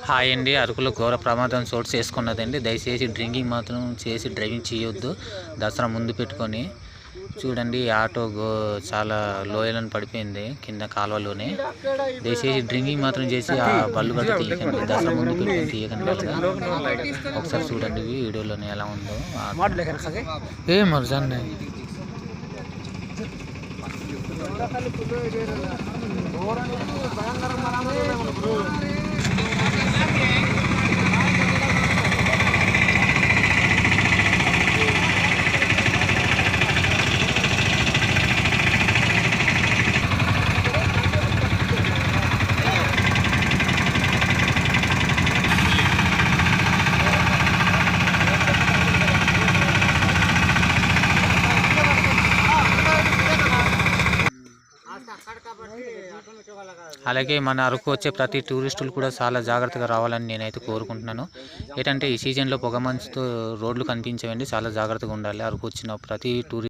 Hi అండి. అరకులో ఘోర ప్రమాదం చోటు చేసుకున్నదండి. దయచేసి డ్రింకింగ్ మాత్రం చేసి డ్రైవింగ్ చేయొద్దు. దసరా ముందు పెట్టుకొని చూడండి. ఆటో చాలా లోయలను పడిపోయింది కింద కాలువలోనే. దయచేసి డ్రింకింగ్ మాత్రం చేసి ఆ బళ్ళు గట్ట తీయకండి. దసరా ముందు పెట్టుకొని తీయకండి. ఒకసారి చూడండి వీడియోలోనే ఎలా ఉందో. ఏ మర్జాన్ అలాగే మన అరకు వచ్చే ప్రతి టూరిస్టులు కూడా చాలా జాగ్రత్తగా రావాలని నేనైతే కోరుకుంటున్నాను. ఏంటంటే ఈ సీజన్లో పొగ మంచుతో రోడ్లు కనిపించవండి. చాలా జాగ్రత్తగా ఉండాలి. అరకు వచ్చిన ప్రతి టూరిస్ట్